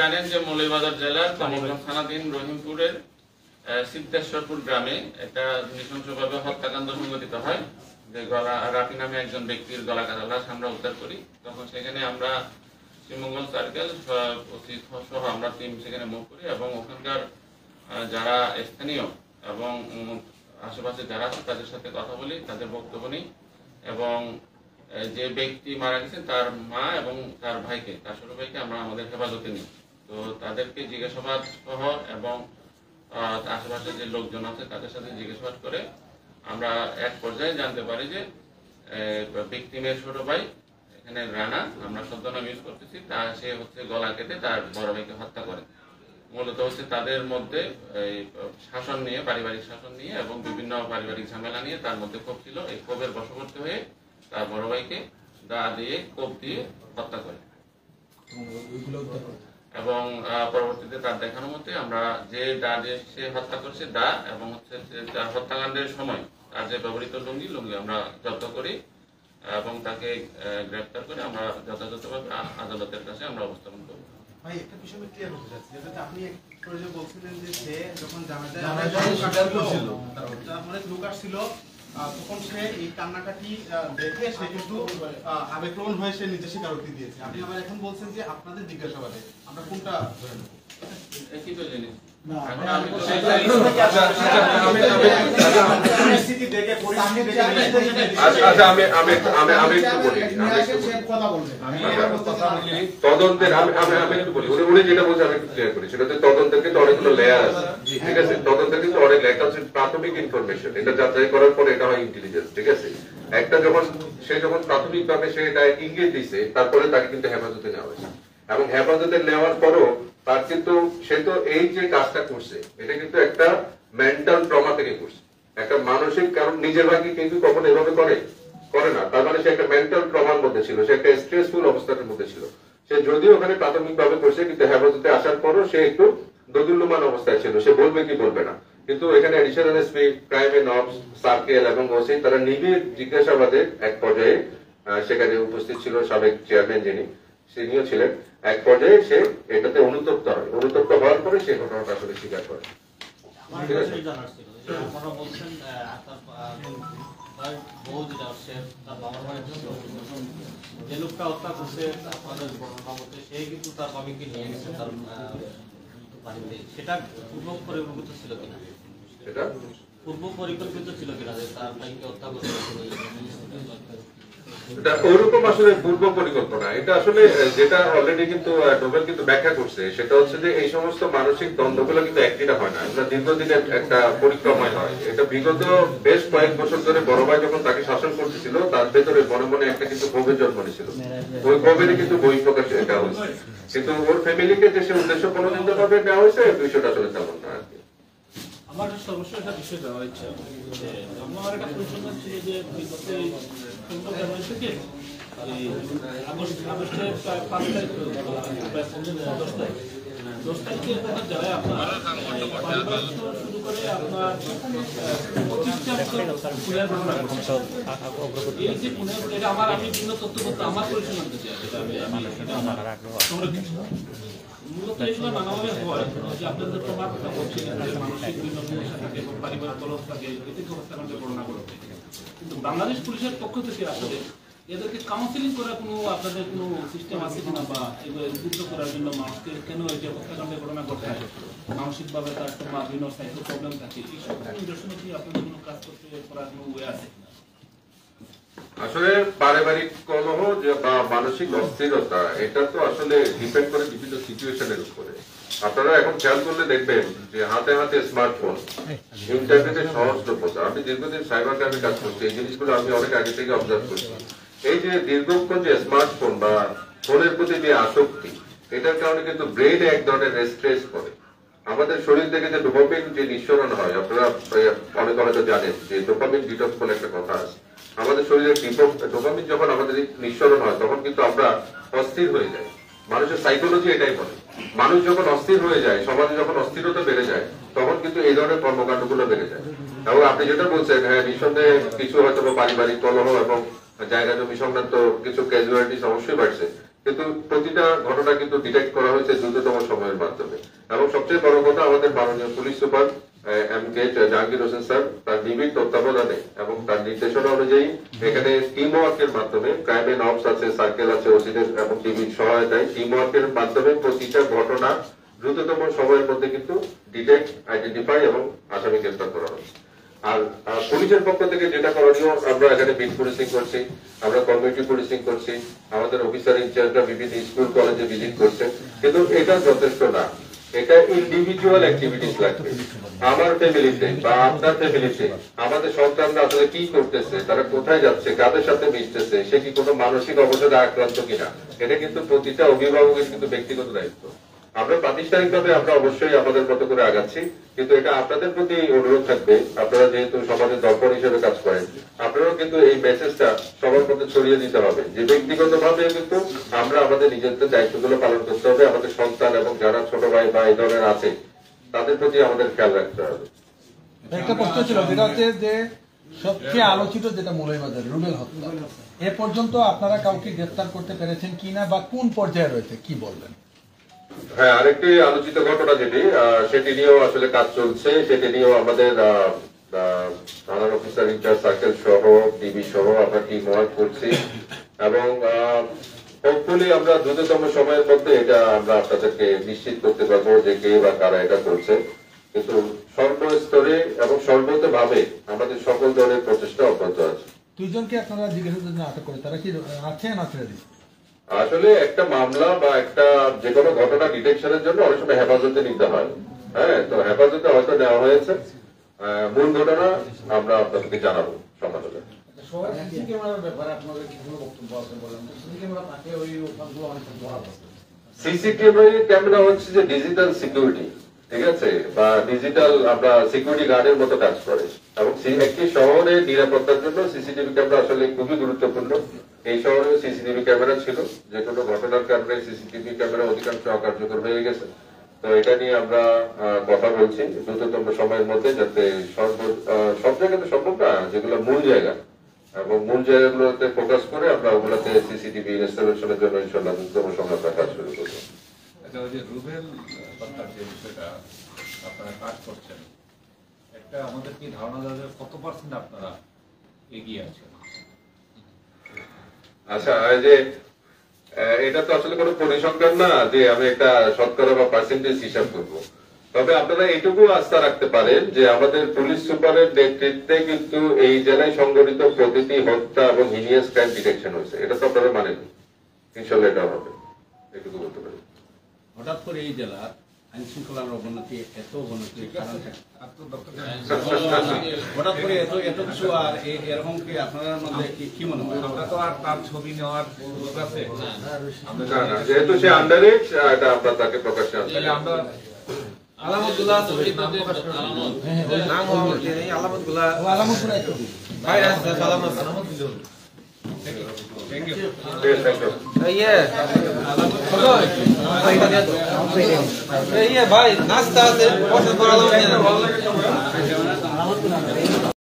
জানেন যে মৌলভীবাজার জেলার কমলগঞ্জ থানাধীন রহিমপুরের সিদ্ধেশ্বরপুর গ্রামে একটা নৃশংসভাবে হত্যাকাণ্ড সংঘটিত হয়। যে রাফি নামে একজন ব্যক্তির গলা কাটা লাশ আমরা উদ্ধার করি। তখন সেখানে আমরা শ্রীমঙ্গল সার্কেল সহ আমরা টিম সেখানে মুভ করি এবং ওখানকার যারা স্থানীয় এবং আশেপাশে যারা আছে তাদের সাথে কথা বলি, তাদের বক্তব্য নিই এবং যে ব্যক্তি মারা গেছেন তার মা এবং তার ভাইকে, তার ছোট ভাইকে আমরা আমাদের হেফাজতে নিই। তো তাদেরকে জিজ্ঞাসাবাদ সহ এবং আশেপাশে যে লোকজন আছে তাদের সাথে জিজ্ঞাসাবাদ করে আমরা এক পর্যায়ে জানতে পারি যে ভিকটিমের ছোট ভাই এখানে রানা, আমরা ছদ্মনাম ইউজ করতেছি, সে হচ্ছে গলা কেটে তার বড় ভাইকে হত্যা করে। মূলত হচ্ছে তাদের মধ্যে শাসন নিয়ে, পারিবারিক শাসন নিয়ে এবং বিভিন্ন পারিবারিক ঝামেলা নিয়ে তার মধ্যে ক্ষোভ ছিল। এই ক্ষোভের বশবর্তী হয়ে তার বড় ভাইকে দা দিয়ে কোপ দিয়ে হত্যা করে এবং পরবর্তীতে তার দেখানো মতে আমরা যে দা দিয়ে সে হত্যা করছে দা এবং হচ্ছে হত্যাকাণ্ডের সময় তার যে ব্যবহৃত লুঙ্গি আমরা জব্দ করি এবং তাকে গ্রেফতার করে আমরা যথাযথভাবে আদালতের কাছে আমরা উপস্থাপন করব। ভাই একটা বিষয় আমি ক্লিয়ার করতে চাচ্ছি, যেটা আপনি একটু যে বলছিলেন যে সে যখন জানা যায় মানে লোক আসছিল তখন সে এই কান্নাকাটি দেখে সে কিন্তু আবেগপ্রবণ হয়ে সে নিজে স্বীকারোক্তি দিয়েছে। আপনি আবার এখন বলছেন যে আপনাদের জিজ্ঞাসাবাদে আমরা কোনটা ধরে নেব? একই তো জিনিস। তদন্তের আমি একটু বলি, উনি যেটা বলছে আমি একটু ক্লিয়ার করি। সেটা হচ্ছে তদন্তের কিন্তু অনেকগুলো লেয়ার আছে, ঠিক আছে? তদন্তের কিন্তু অনেক লেয়ার। একটা হচ্ছে প্রাথমিক ইনফরমেশন, এটা যাচাই করার পরে এটা হয় ইন্টেলিজেন্স, ঠিক আছে? একটা যখন প্রাথমিকভাবে সে এটা ইঙ্গিত দিছে, তারপরে তাকে কিন্তু হেফাজতে নেওয়া হয়েছে এবং হেফাজতে নেওয়ার পরও তার কিন্তু সে তো এই যে কাজটা করছে এটা কিন্তু একটা মেন্টাল ট্রমা থেকে করছে, একটা মানসিক, কারণ নিজের ভাগে কিন্তু কখনো এভাবে করে না। তার মানে সে একটা মেন্টাল ট্রমার মধ্যে ছিল, সে একটা স্ট্রেসফুল অবস্থার মধ্যে ছিল। সে যদিও ওখানে প্রাথমিকভাবে করছে কিন্তু হেফাজতে আসার পরও সে একটু দোদুল্যমান অবস্থায় ছিল, সে বলবে কি বলবে না। কিন্তু এখানে additional SP, crime and ops, circle এবং ওসি তারা নিবিড় জিজ্ঞাসাবাদে এক পর্যায়ে সেখানে উপস্থিত ছিল সাবেক চেয়ারম্যান যিনি, তিনিও ছিলেন। এক পর্যায়ে সে এটাতে অনুতপ্ত হয়, অনুতপ্ত হওয়ার পরে সে ঘটনাটা আসলে স্বীকার করে। যে লোকটা হত্যা করছে আপনাদের বর্ণনা মতে সে কিন্তু তার স্বামীকে নিয়ে গেছে তার বাড়িতে, সেটা পূর্ব পরিকল্পিত ছিল কিনা? সেটা পূর্ব পরিকল্পিত ছিল কিনা যে তার ভাইকে হত্যা করছে? এটা ওরকম আসলে পূর্ব পরিকল্পনা, এটা আসলে যেটা অলরেডি কিন্তু নোবেল কিন্তু ব্যাখ্যা করছে সেটা হচ্ছে যে এই সমস্ত মানসিক দ্বন্দ্বগুলো কিন্তু একদিনে হয় না, এটা দীর্ঘদিনের একটা পরিক্রমায় হয়। এটা বিগত বেশ কয়েক বছর ধরে বড় ভাই যখন তাকে শাসন করতেছিল তার ভেতরে মনে মনে একটা কিন্তু ক্ষোভের জন্ম নিয়েছিল, ওই ক্ষোভেরই কিন্তু বহিঃপ্রকাশ এটা হয়েছে। কিন্তু ওর ফ্যামিলিকে যে সে উদ্দেশ্য প্রণোদিত ভাবে নেওয়া হয়েছে বিষয়টা আসলে তেমন না আর কি। আমার সর্বস্ব একটা বিষয় দেওয়া ইচ্ছা যে আমার একটা পরিসংখ্যান ছিল যে থেকে আগস্টের প্রায় 5 তারিখ প্রায় 10 তারিখে যারা আপনার শুরু করে আপনার 25টা এটা আমি বিভিন্ন তথ্যপত্র আমার পরিসংখ্যান থেকে মূলত এগুলো নানাভাবে হয় যে আপনাদের প্রমাণ মানসিক বিভিন্ন সমস্যা থাকে এবং পারিবারিক কলহ থাকে, এতে হত্যাকাণ্ডের বর্ণনা করতে। কিন্তু বাংলাদেশ পুলিশের পক্ষ থেকে আসলে এদেরকে কাউন্সিলিং করার কোনো আপনাদের কোনো সিস্টেম আছে কিনা, বা এগুলো উদ্বুদ্ধ করার জন্য মানুষকে কেন এই যে হত্যাকাণ্ডের ঘটনা ঘটে মানসিকভাবে তার বা বিভিন্ন সাইকো প্রবলেম থাকে, এইসব নিদর্শনে কি আপনাদের কোনো কাজ করতে করার কোনো ওয়ে আছে? আসলে পারিবারিক কলহ বা মানসিক অস্থিরতা এটা তো আসলে ডিপেন্ড করে বিভিন্ন সিচুয়েশনের উপরে। আপনারা এখন খেয়াল করলে দেখবেন যে হাতে হাতে স্মার্টফোন, ইন্টারনেটের সহজলভ্যতা। আমি দীর্ঘদিন সাইবার ক্রাইমে কাজ করছি, এই জিনিসগুলো আমি অনেক আগে থেকে অবজার্ভ করছি। এই যে দীর্ঘক্ষণ যে স্মার্টফোন বা ফোনের প্রতি যে আসক্তি, এটার কারণে কিন্তু ব্রেইনে এক ধরনের স্ট্রেস করে। আমাদের শরীর থেকে যে ডোপামিন যে নিঃসরণ হয়, আপনারা অনেক হয়তো জানেন যে ডোপামিন ডিটক্স বলে একটা কথা আছে। আমাদের শরীরে ডোপামিন যখন আমাদের নিঃসরণ হয় তখন কিন্তু আমরা অস্থির হয়ে যাই। মানুষের সাইকোলজি এটাই বলে, মানুষ যখন অস্থির হয়ে যায়, সমাজে যখন অস্থিরতা বেড়ে যায় তখন কিন্তু এই ধরনের কর্মকাণ্ডগুলো বেড়ে যায়। এবং আপনি যেটা বলছেন, হ্যাঁ নিঃসন্দেহে কিছু হয়তো পারিবারিক কলহ এবং জায়গা জমি সংক্রান্ত কিছু ক্যাজুয়ালিটিস অবশ্যই বাড়ছে, কিন্তু প্রতিটা ঘটনা কিন্তু ডিটেক্ট করা হয়েছে দ্রুততম সময়ের মাধ্যমে। এবং সবচেয়ে বড় কথা, আমাদের মাননীয় police super MK. Jahangir Hossain sir তার নিবিড় তত্ত্বাবধানে এবং তার নির্দেশনা অনুযায়ী এখানে টিম ওয়ার্কের মাধ্যমে, ক্রাইম এন্ড অপস আছে, সার্কেল আছে, ওসিদের এবং টিভির সহায়তায় টিম ওয়ার্কের মাধ্যমে প্রতিটা ঘটনা দ্রুততম সময়ের মধ্যে কিন্তু ডিটেক্ট, আইডেন্টিফাই এবং আসামি গ্রেফতার করা হচ্ছে। আর পুলিশের পক্ষ থেকে যেটা করণীয়, আমরা এখানে বিট পুলিশিং করছি, আমরা কমিউনিটি পুলিশিং করছি, আমাদের অফিসার ইনচার্জরা বিভিন্ন স্কুল কলেজে ভিজিট করছে, কিন্তু এটা যথেষ্ট না। এটা ইন্ডিভিজুয়াল অ্যাক্টিভিটিস লাগবে। আমার ফ্যামিলিতে বা আপনার ফ্যামিলিতে আমাদের সন্তানরা আসলে কি করতেছে, তারা কোথায় যাচ্ছে, কাদের সাথে মিশতেছে, সে কি কোনো মানসিক অবসাদে আক্রান্ত কিনা, এটা কিন্তু প্রতিটা অভিভাবকের কিন্তু ব্যক্তিগত দায়িত্ব। আমরা প্রাতিষ্ঠানিকভাবে আমরা অবশ্যই আমাদের মতো করে আগাচ্ছি, কিন্তু এটা আপনাদের প্রতি অনুরোধ থাকবে, আপনারা যেহেতু সমাজের দর্পণ হিসেবে কাজ করেন, আপনারাও কিন্তু এই মেসেজটা সবার মধ্যে ছড়িয়ে দিতে হবে যে ব্যক্তিগতভাবে কিন্তু আমরা আমাদের নিজেদের দায়িত্বগুলো পালন করতে হবে। আমাদের সন্তান এবং যারা ছোট ভাই বা এই ধরনের আছে তাদের প্রতি আমাদের খেয়াল রাখতে হবে। একটা প্রশ্ন ছিল, যেটা হচ্ছে যে সবচেয়ে আলোচিত যেটা মৌলভীবাজার রুবেল হত্যা, এ পর্যন্ত আপনারা কাউকে গ্রেফতার করতে পেরেছেন কিনা বা কোন পর্যায়ে রয়েছে, কি বলবেন? হ্যাঁ, আরেকটি আলোচিত ঘটনা যেটি, সেটি নিয়েও আসলে কাজ চলছে। সেটি নিয়েও আমাদের থানার অফিসার ইনচার্জ সার্কেল সহ ডিবি সহ আমরা টিম ওয়ার্ক করছি এবং হোপফুলি আমরা দ্রুততম সময়ের মধ্যে এটা আমরা আপনাদেরকে নিশ্চিত করতে পারবো যে কে বা কারা এটা করছে। কিন্তু সর্বস্তরে এবং সর্বতভাবে আমাদের সকল ধরনের প্রচেষ্টা অব্যাহত আছে। দুইজনকে আপনারা জিজ্ঞাসার জন্য আটক করে, তারা কি আছে না ছেড়ে দিচ্ছে? আসলে একটা মামলা বা একটা যে কোনো ঘটনা ডিটেকশনের জন্য অনেক সময় হেফাজতে নিতে হয়। হ্যাঁ, তো হেফাজতে হয়তো নেওয়া হয়েছে। মূল ঘটনা আমরা আপনাদেরকে জানাবো সকালে। সিসিটিভি ক্যামেরা হচ্ছে যে ডিজিটাল সিকিউরিটি, ঠিক আছে, বা ডিজিটাল আমরা সিকিউরিটি গার্ডের মতো কাজ করে এবং একটি শহরের নিরাপত্তার জন্য সিসিটিভি ক্যামেরা আসলে খুবই গুরুত্বপূর্ণ। এই শহরে সিসিটিভি ক্যামেরা ছিল, যে কোনো ঘটনার কারণে সিসিটিভি ক্যামেরা অধিকাংশ অকার্যকর হয়ে গেছে। তো এটা নিয়ে আমরা কথা বলছি দ্রুততম সময়ের মধ্যে, যাতে সব জায়গাতে সম্ভব না, যেগুলো মূল জায়গা এবং মূল জায়গাগুলোতে ফোকাস করে আমরা ওগুলোতে সিসিটিভি ইনস্টলেশনের জন্য ইনশাআল্লাহ দ্রুততম সময় আমরা কাজ শুরু করবো। রুবেল হত্যার যে বিষয়টা আপনারা কাজ করছেন, একটা আমাদের কি ধারণা দেওয়া কত পার্সেন্ট আপনারা এগিয়ে আছেন? আচ্ছা, এই যে এটা তো আসলে কোনো পরিসংখ্যান না যে আমি একটা শতকরা বা পার্সেন্টেজ হিসাব করবো। তবে আপনারা এইটুকু আস্থা রাখতে পারেন যে আমাদের পুলিশ সুপারের নেতৃত্বে কিন্তু এই জেলায় সংঘটিত প্রতিটি হত্যা এবং হিনিয়াস ক্রাইম ডিটেকশন হয়েছে। এটা তো আপনারা মানেন, ইনশাআল্লাহ এটা হবে, এটুকু বলতে পারি। হঠাৎ করে এই জেলার আইন শৃঙ্খলার অবনতি, এত অবনতি হঠাৎ করে এত কিছু, আর এরকম কি আপনার মধ্যে কি মনে হয়? আমরা তো আর তার ছবি নেওয়ার সুযোগ আছে, যেহেতু সে আন্ডারেজ, এটা আমরা তাকে প্রকাশ্যে আনতে আমরা আলামতগুলা ভাই নাস্তা আছে।